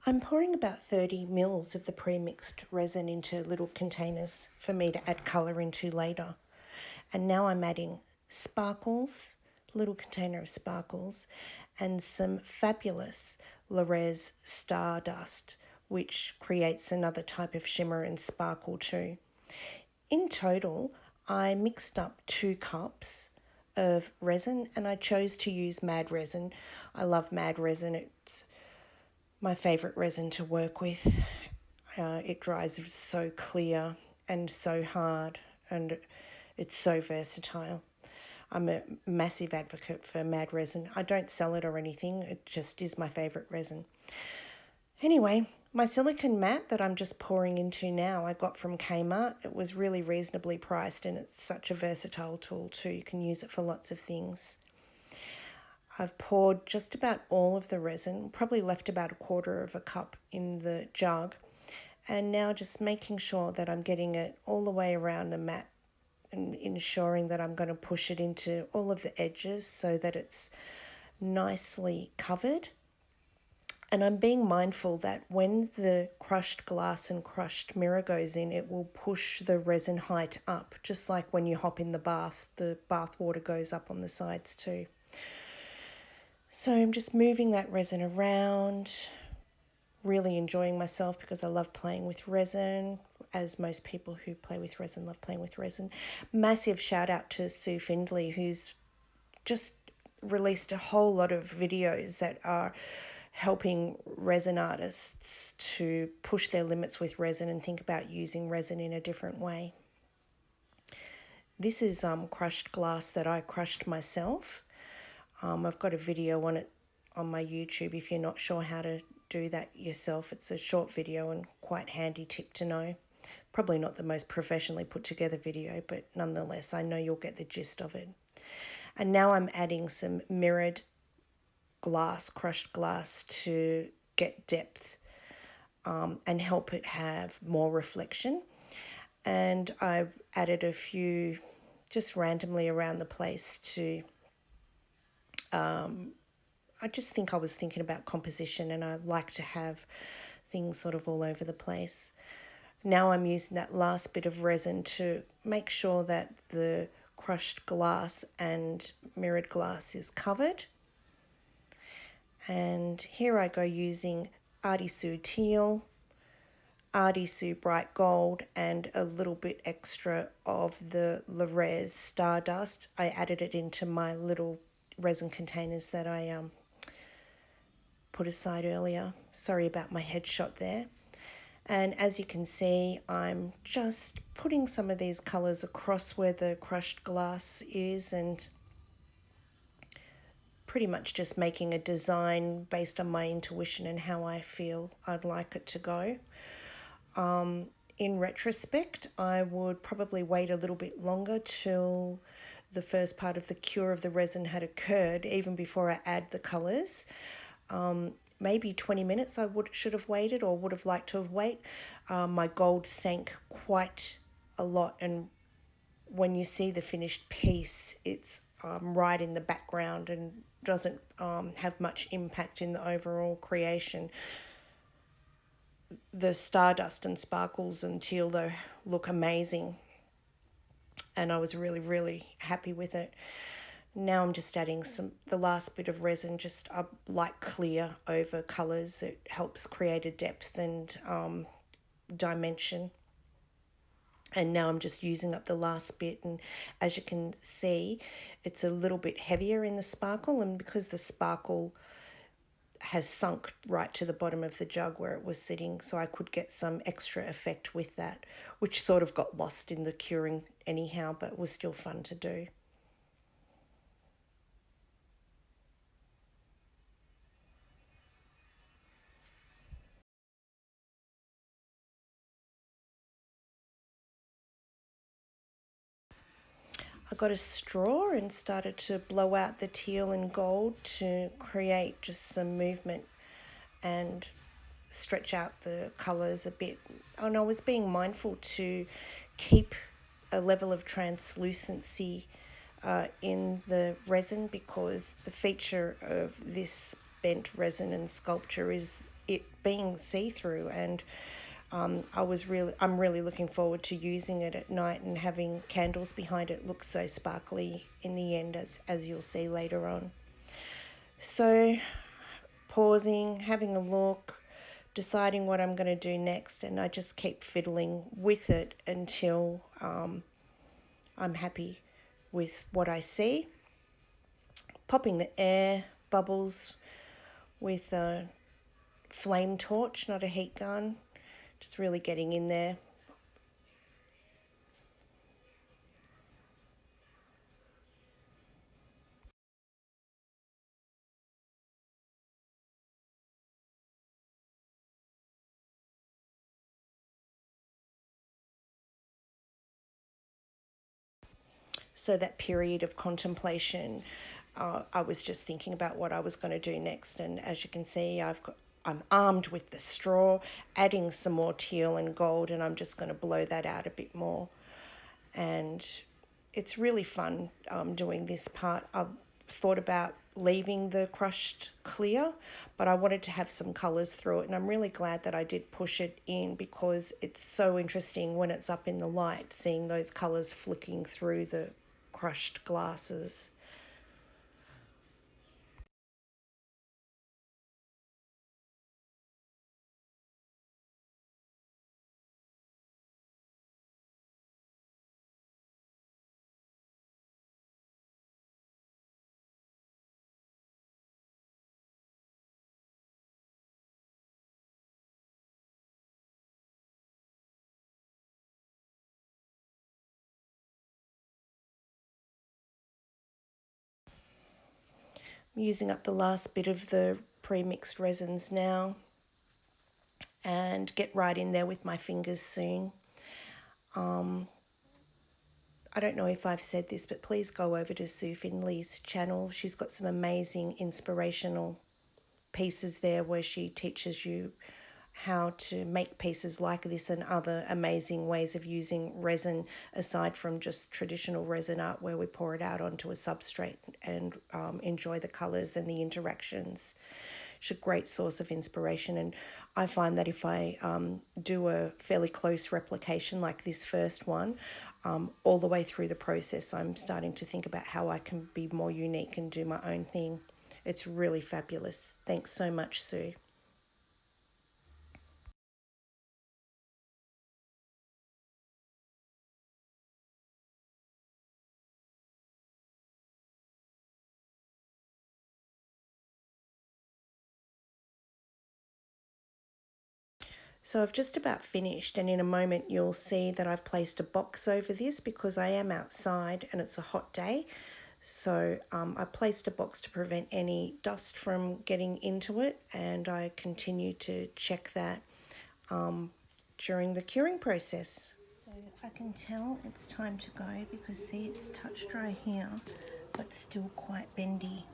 I'm pouring about 30 mils of the pre-mixed resin into little containers for me to add colour into later. And now I'm adding sparkles, little container of sparkles, and some fabulous Rez Star dust, which creates another type of shimmer and sparkle too. In total, I mixed up 2 cups of resin, and I chose to use Mad Resin. I love Mad Resin. It's my favourite resin to work with. It dries so clear and so hard, and it's so versatile. I'm a massive advocate for Mad Resin. I don't sell it or anything, it just is my favourite resin. Anyway, my silicone mat that I'm just pouring into now, I got from Kmart. It was really reasonably priced, and it's such a versatile tool too. You can use it for lots of things. I've poured just about all of the resin, probably left about 1/4 of a cup in the jug, and now just making sure that I'm getting it all the way around the mat and ensuring that I'm going to push it into all of the edges so that it's nicely covered. And I'm being mindful that when the crushed glass and crushed mirror goes in, it will push the resin height up, just like when you hop in the bath water goes up on the sides too. So I'm just moving that resin around, really enjoying myself because I love playing with resin, as most people who play with resin love playing with resin. Massive shout out to Sue Findlay, who's just released a whole lot of videos that are helping resin artists to push their limits with resin and think about using resin in a different way. This is crushed glass that I crushed myself. I've got a video on it on my YouTube if you're not sure how to do that yourself. It's a short video and quite handy tip to know. Probably not the most professionally put together video, but nonetheless, I know you'll get the gist of it. And now I'm adding some mirrored glass, crushed glass, to get depth and help it have more reflection. And I've added a few just randomly around the place to I just think I was thinking about composition, and I like to have things sort of all over the place. Now I'm using that last bit of resin to make sure that the crushed glass and mirrored glass is covered. And here I go using Artisue Teal, Artisue Bright Gold, and a little bit extra of the Rez Star dust. I added it into my little resin containers that I put aside earlier. Sorry about my headshot there. And as you can see, I'm just putting some of these colours across where the crushed glass is, and pretty much just making a design based on my intuition and how I feel I'd like it to go. In retrospect, I would probably wait a little bit longer till the first part of the cure of the resin had occurred, even before I add the colours. Maybe 20 minutes I should have waited, or would have liked to have waited. My gold sank quite a lot, and when you see the finished piece, it's right in the background and doesn't have much impact in the overall creation. The stardust and sparkles and teal though look amazing, and I was really happy with it. Now I'm just adding the last bit of resin, just a light clear over colours. It helps create a depth and dimension. And now I'm just using up the last bit, and as you can see, it's a little bit heavier in the sparkle, and because the sparkle has sunk right to the bottom of the jug where it was sitting, so I could get some extra effect with that, which sort of got lost in the curing anyhow, but was still fun to do. I got a straw and started to blow out the teal and gold to create just some movement and stretch out the colours a bit. And I was being mindful to keep a level of translucency in the resin, because the feature of this bent resin and sculpture is it being see-through, and I'm really looking forward to using it at night and having candles behind it look so sparkly in the end, as you'll see later on. So pausing, having a look, deciding what I'm going to do next, and I just keep fiddling with it until I'm happy with what I see. Popping the air bubbles with a flame torch, not a heat gun, just really getting in there. So that period of contemplation, I was just thinking about what I was going to do next, and as you can see, I'm armed with the straw, adding some more teal and gold, and I'm just going to blow that out a bit more. And it's really fun doing this part. I've thought about leaving the crushed clear, but I wanted to have some colours through it, and I'm really glad that I did push it in because it's so interesting when it's up in the light, seeing those colours flicking through the crushed glasses. I'm using up the last bit of the pre-mixed resins now and get right in there with my fingers soon. I don't know if I've said this, but please go over to Sue Finley's channel. She's got some amazing inspirational pieces there where she teaches you how to make pieces like this and other amazing ways of using resin aside from just traditional resin art where we pour it out onto a substrate and enjoy the colors and the interactions. It's a great source of inspiration, and I find that if I do a fairly close replication like this first one, all the way through the process I'm starting to think about how I can be more unique and do my own thing. It's really fabulous. Thanks so much, Sue. So I've just about finished, and in a moment you'll see that I've placed a box over this because I am outside and it's a hot day. So I placed a box to prevent any dust from getting into it, and I continue to check that during the curing process. So I can tell it's time to go because see, it's touch dry here but still quite bendy.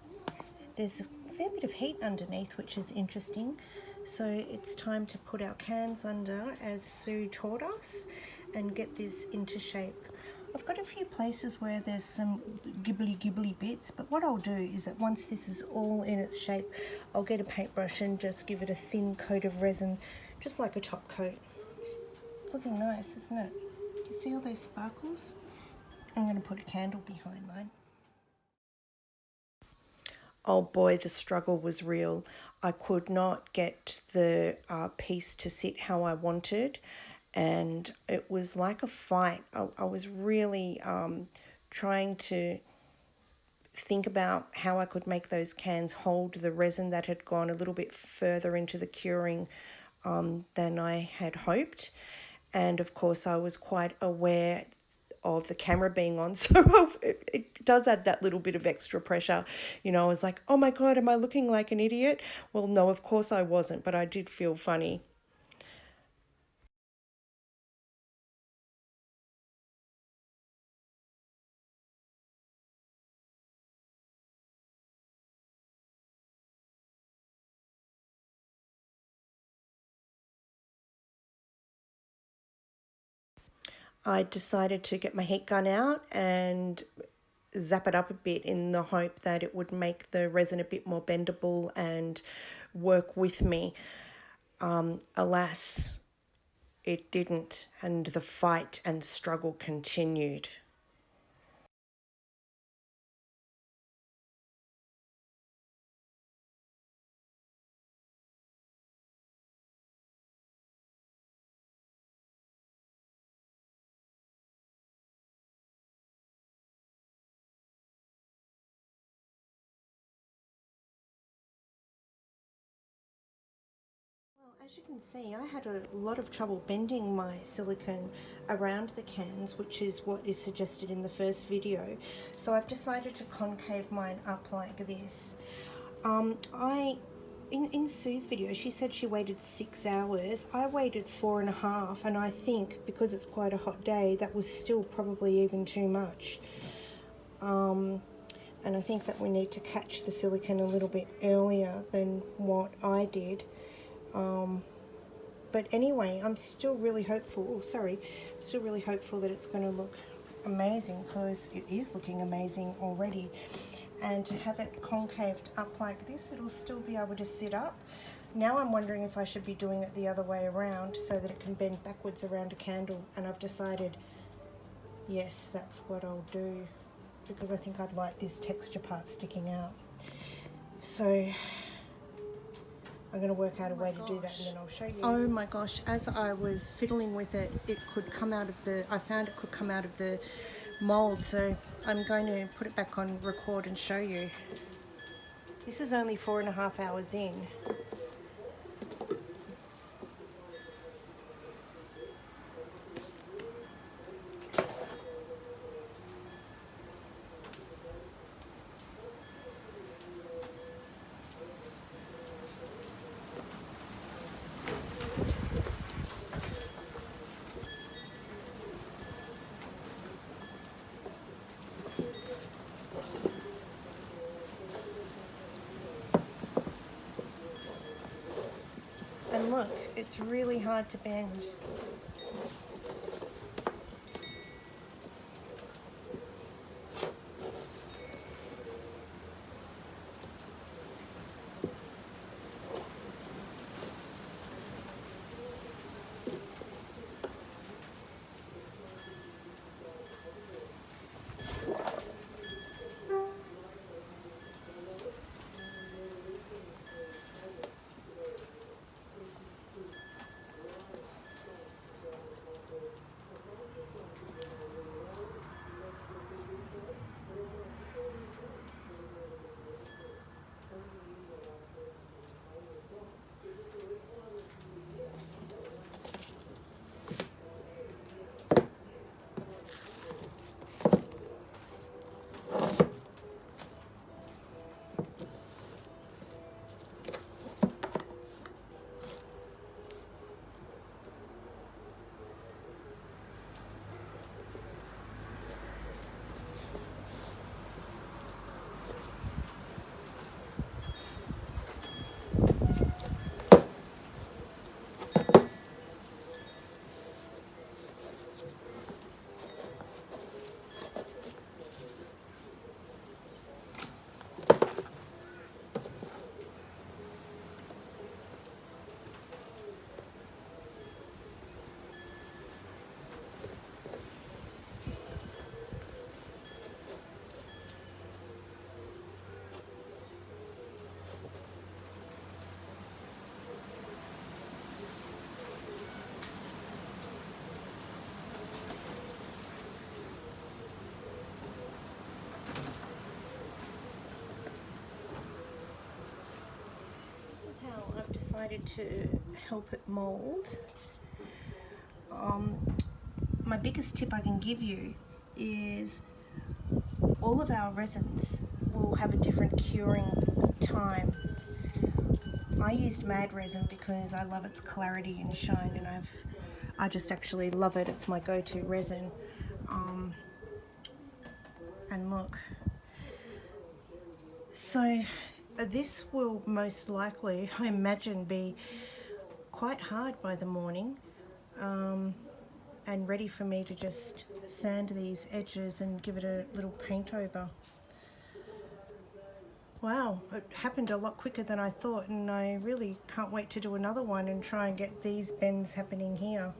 There's a fair bit of heat underneath, which is interesting. So it's time to put our cans under as Sue taught us and get this into shape. I've got a few places where there's some gibbly bits, but what I'll do is that once this is all in its shape, I'll get a paintbrush and just give it a thin coat of resin, just like a top coat. It's looking nice, isn't it? Do you see all those sparkles? I'm going to put a candle behind mine. Oh boy, the struggle was real. I could not get the piece to sit how I wanted, and it was like a fight. I was really trying to think about how I could make those cans hold the resin that had gone a little bit further into the curing than I had hoped. And of course, I was quite aware of the camera being on, so it does add that little bit of extra pressure. You know, I was like, oh my God, am I looking like an idiot? Well, no, of course I wasn't, but I did feel funny. I decided to get my heat gun out and zap it up a bit in the hope that it would make the resin a bit more bendable and work with me. Alas, it didn't, and the fight and struggle continued. Well, as you can see, I had a lot of trouble bending my silicone around the cans, which is what is suggested in the first video. So I've decided to concave mine up like this. In Sue's video, she said she waited 6 hours. I waited 4.5, and I think because it's quite a hot day, that was still probably even too much. And I think that we need to catch the silicone a little bit earlier than what I did. But anyway, I'm still really hopeful. Oh, sorry, I'm still really hopeful that it's going to look amazing, because it is looking amazing already. And to have it concaved up like this, it'll still be able to sit up. Now I'm wondering if I should be doing it the other way around so that it can bend backwards around a candle, and I've decided yes, that's what I'll do, because I think I'd like this texture part sticking out. So I'm going to work out a way to do that, and then I'll show you. Oh my gosh, as I was fiddling with it, it could come out of the, I found it could come out of the mold, so I'm going to put it back on record and show you. This is only 4.5 hours in. And look, it's really hard to bend. This is how I've decided to help it mold. My biggest tip I can give you is all of our resins will have a different curing time. I used Mad Resin because I love its clarity and shine, and I just actually love it. It's my go-to resin. And look, so this will most likely, I imagine, be quite hard by the morning, and ready for me to just sand these edges and give it a little paint over. Wow, it happened a lot quicker than I thought, and I really can't wait to do another one and try and get these bends happening here.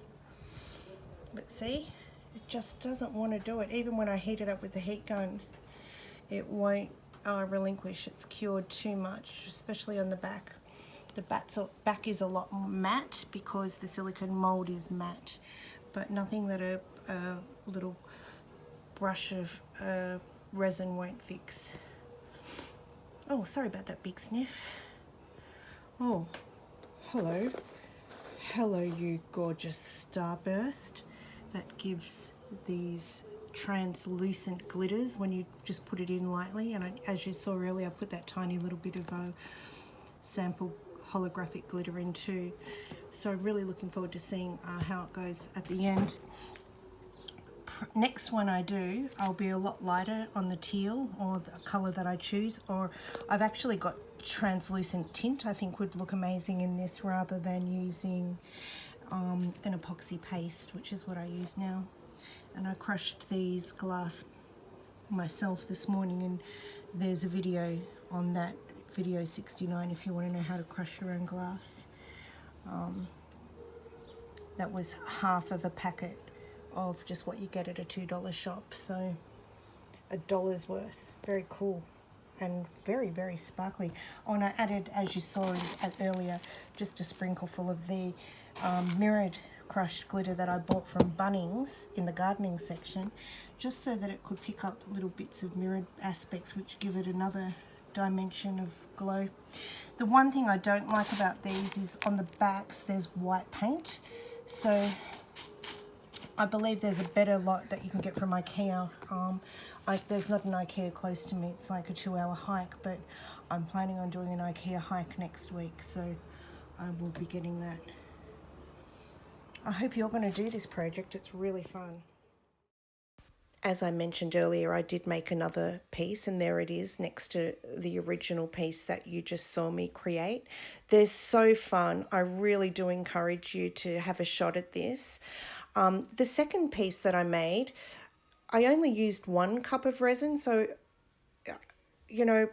But see, it just doesn't want to do it. Even when I heat it up with the heat gun, it won't relinquish. It's cured too much, especially on the back. The back is a lot matte because the silicone mold is matte, but nothing that a little brush of resin won't fix. Oh, sorry about that big sniff. Oh, hello. Hello, you gorgeous starburst. That gives these translucent glitters when you just put it in lightly. And as you saw earlier, I put that tiny little bit of sample holographic glitter in too. So really looking forward to seeing how it goes at the end. Next one I do, I'll be a lot lighter on the teal or the colour that I choose, or I've actually got translucent tint I think would look amazing in this rather than using an epoxy paste, which is what I use now. And I crushed these glass myself this morning, and there's a video on that, video 69, if you want to know how to crush your own glass. That was half of a packet of just what you get at a $2 shop, so $1's worth. Very cool and very, very sparkly. Oh, and I added, as you saw earlier, just a sprinkle full of the mirrored crushed glitter that I bought from Bunnings in the gardening section, just so that it could pick up little bits of mirrored aspects which give it another dimension of glow. The one thing I don't like about these is on the backs there's white paint, so I believe there's a better lot that you can get from IKEA. There's not an IKEA close to me, it's like a 2-hour hike, but I'm planning on doing an IKEA hike next week, so I will be getting that. I hope you're going to do this project, it's really fun. As I mentioned earlier, I did make another piece, and there it is next to the original piece that you just saw me create. They're so fun. I really do encourage you to have a shot at this. The second piece that I made, I only used 1 cup of resin, so, you know,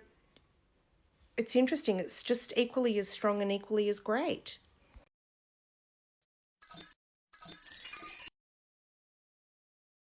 it's interesting. It's just equally as strong and equally as great.